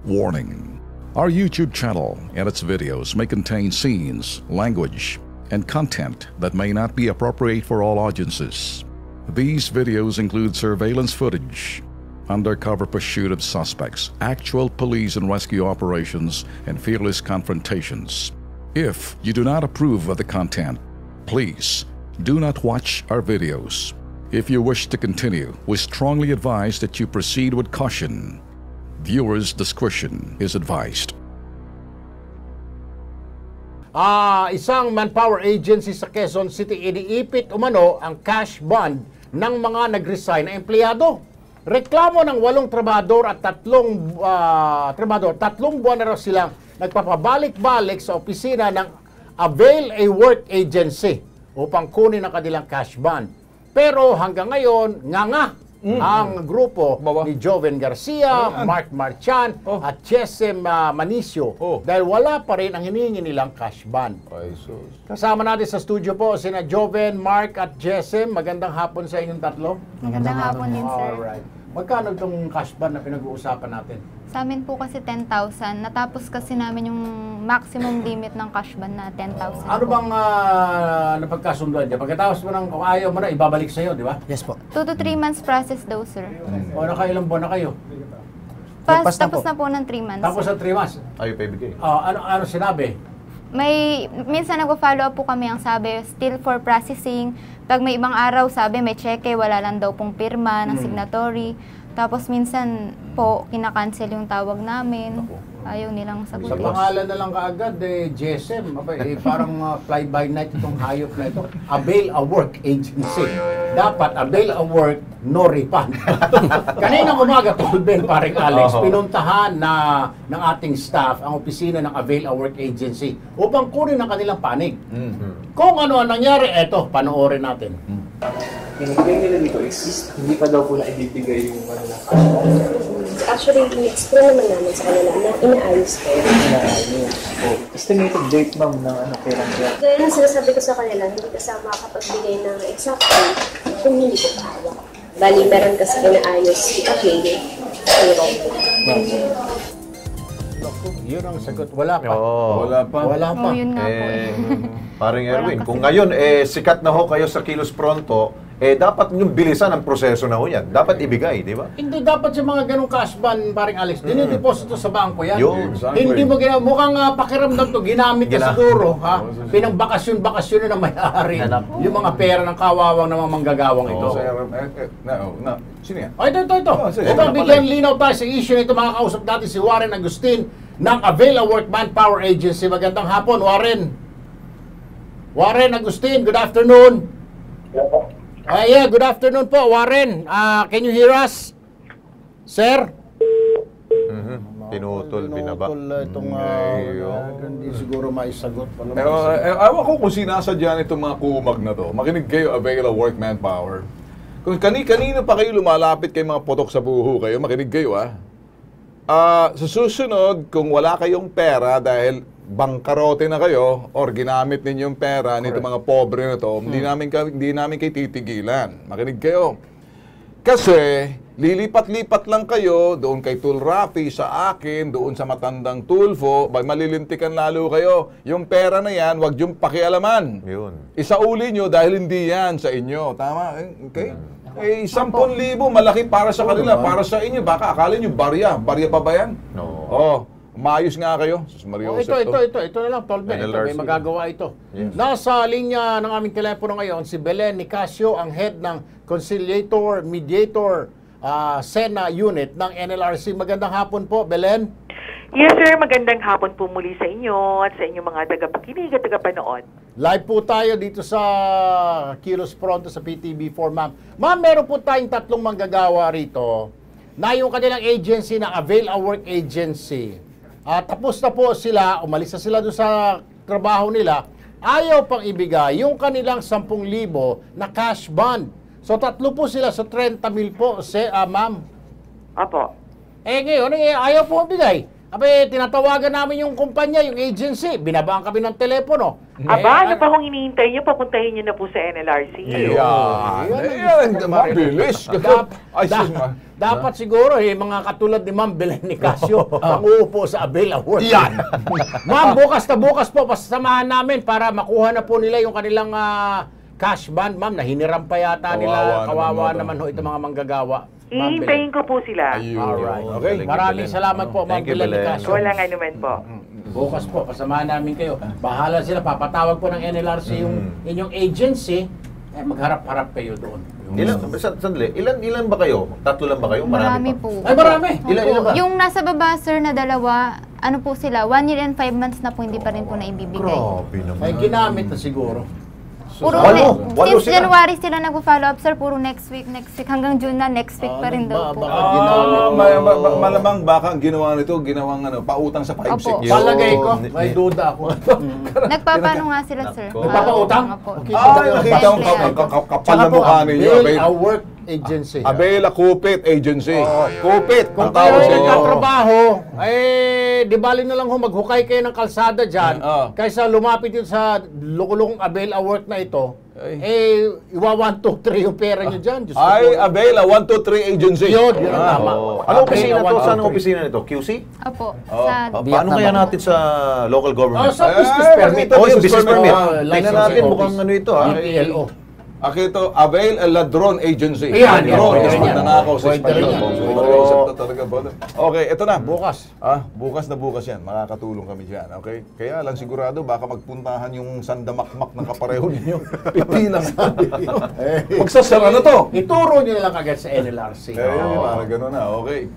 Warning. Our YouTube channel and its videos may contain scenes, language, and content that may not be appropriate for all audiences. These videos include surveillance footage, undercover pursuit of suspects, actual police and rescue operations, and fearless confrontations. If you do not approve of the content, please do not watch our videos. If you wish to continue, we strongly advise that you proceed with caution. Viewers' discretion is advised. Isang manpower agency sa Quezon City iniipit umano ang cash bond ng mga nag-resign na empleyado. Reklamo ng 8 trabador at 3 buwan na raw silang nagpapabalik-balik sa opisina ng Avail a Work Agency upang kunin ang kanilang cash bond. Pero hanggang ngayon, ang grupo ni Joven Garcia, Mark Marchan at Jesem Manicio dahil wala pa rin ang hinihingi nilang cash bond. Kasama natin sa studio po sina Joven, Mark at Jesem. Magandang hapon sa inyong tatlo. Magandang hapon din, sir. Alright. Magkano itong cash bond na pinag-uusapan natin? Sa amin po kasi 10,000. Natapos kasi namin yung maximum limit ng cash bond na 10,000. Ano bang napagkasunduan niya? Pagkatapos mo kung ayaw mo na, ibabalik sa'yo, di ba? Yes po. 2 to 3 months process daw, sir. O nakailang buwan na kayo? Tapos na po ng 3 months. Tapos ng 3 months? Ayaw pa ibigay. Ano sinabi? Minsan nag-follow up po kami, ang sabi, still for processing. Pag may ibang araw, sabi, may cheque, wala lang daw pong pirma ng signatory. Tapos minsan po, kinakancel yung tawag namin. Ayaw nilang sagutin. Sa pangalan na lang kaagad, GSM, parang fly-by-night itong hayop na ito. Avail a Work Agency. Dapat avail a work, no refund. Kaninang umaga, Tolben, paring Alex, pinuntahan ng ating staff ang opisina ng Avail a Work Agency upang kunin ang kanilang panig. Kung ano ang nangyari, eto, panoorin natin. Pinigay nila dito is hindi pa daw po na ibibigay yung mga Actually, in-explain naman namin sa kanila na inaayos ko. inaayos. Estimated date, ma'am, ng kailan kaya. Kaya nang sinasabi ko sa kanila, hindi kasama makapagbigay ng exact date kung hindi ko pahawak. Bali, meron kasi inaayos si Avail payroll. Yun ang sagot. Wala pa. Wala pa. Wala pa. Yun nga po. Paring Erwin, kung ngayon sikat na ho kayo sa Kilos Pronto, dapat yung bilisan ang proseso na ho yan. Dapat ibigay, di ba? Hindi dapat sa mga ganong cash bond, paring Alex, dinideposito sa bangko yan. Exactly. Hindi mo mukhang pakiramdam to, ginamit na siguro, ha? Pinang-bakasyon na may-ari. Yung mga pera ng kawawang ng mga manggagawang ito. Sino yan? Ito, bigyan linaw tayo sa issue nito. Makakausap natin si Warren Agustin ng Avail a Work Manpower Agency. Magandang hapon, Warren. Warren Agustin, good afternoon. Yeah, good afternoon po, Warren. Can you hear us? Sir? Pinutol, binaba. Itong, hindi siguro maisagot. Pero ewan ko kung sinasadya nitong mga kumag na to. Makinig kayo, Avail a Work Manpower. Kung kanino pa kayo lumalapit kay mga potok sa buho kayo, makinig kayo sa susunod, kung wala kayong pera dahil bangkarote na kayo or ginamit ninyong pera nito mga pobre na to, hindi namin kayo titigilan. Makinig kayo. Kasi lilipat-lipat lang kayo doon kay Tul Rafi, sa akin, doon sa matandang Tulfo, malilintikan lalo kayo. Yung pera na yan, wag yung pakialaman. Yun. Isauli nyo dahil hindi yan sa inyo. Tama? Okay? 10,000 malaki para sa kanila, para sa inyo. Baka akala nyo barya. Barya pa ba yan? No. Maayos nga kayo. Ito na lang, Tolben. May magagawa ito. Yes. Nasa linya ng aming telepono ngayon, si Belen Nicasio, ang head ng Conciliator Mediator SENA Unit ng NLRC. Magandang hapon po, Belen. Yes, sir. Magandang hapon po muli sa inyo at sa inyong mga tagapakinig at tagapanood. Live po tayo dito sa Kilos Pronto sa PTB4, ma'am. Ma'am, meron po tayong 3 manggagawa rito na yung kanilang agency na Avail a Work Agency. Tapos na po sila, umalis na sila doon sa trabaho nila, ayaw pang ibigay yung kanilang 10,000 na cash bond. So 3 po sila sa 30,000 po, ma'am. Apo. Ngayon, ayaw po ibigay. Tinatawagan namin yung kumpanya, yung agency, binabaan kami ng telepono. Aba, ano pa kung hinihintay nyo, papuntahin nyo na po sa NLRC. Yan, mabilis. Dapat siguro, mga katulad ni Ma'am Belen Nicasio, panguupo sa Avail Award. Yan. Ma'am, bukas na bukas po, pasasamahan namin para makuha na po nila yung kanilang cash bond. Ma'am, nahiniram pa yata nila. Kawawa naman ho itong mga manggagawa. Hihintayin ko po sila. Alright. Okay. Maraming salamat po, Ma'am Thank you, Belen Belen. Nicasio. Walang anuman po. Bukas po, pasamahan namin kayo. Bahala sila, papatawag po ng NLRC yung inyong agency, magharap-harap kayo doon. Sandali, ilan ba kayo? Tatlo lang ba kayo? Marami pa? po. Ay, marami! Ilan ba? Yung nasa baba, sir, na dalawa, ano po sila, 1 year and 5 months na po hindi pa rin po naibibigay. Grabe naman. May ginamit na siguro. Puro Walo since sila. January sila nag-follow up, sir, puro next week, hanggang June na, next week pa rin daw po. Baka ginamit. Malamang baka ang ginawa nito, ginawang pautang sa 5-6. Opo. Palagay ko, may duda ako. Nagpapano nga sila, sir. Nagpapautang? Opo. Ay, nakita mo kapal na mukha ninyo. Avail a Work Agency. Abela Kupit Agency. Kupit. Kung ang kayo tawag ay sa inyo. nagtatrabaho, di bali na lang ho, maghukay kayo ng kalsada dyan, kaysa lumapit yun sa lukulukong Avail a Work na ito, iwa 1, 2, 3 yung pera nyo dyan. Diyos ko Ay, po. Abela 123 Agency. Yun ang tama. Ano opisina Avail a to? 1, Saan ang 2, 3? opisina nito? QC? Opo. Sa Paano kaya natin sa local government? Sa business permit. Oh, yung business permit. License Tingnan natin office. mukhang ano ito ha. PLO. Aki ito, Avail Ladron Agency. Yan, yan. Ladron, Yan, yan. nanakaw sa Pwede rin Espanyol. yan. Talaga ba? Okay, ito na. Bukas. Bukas na bukas yan. Makakatulong kami dyan. Okay? Kaya lang sigurado, baka magpuntahan yung sandamakmak ng kapareho ninyo. Pipilang. Magsasara na to. Ituro nyo na lang agad sa NLRC. Kaya yun, parang gano'n na. Okay.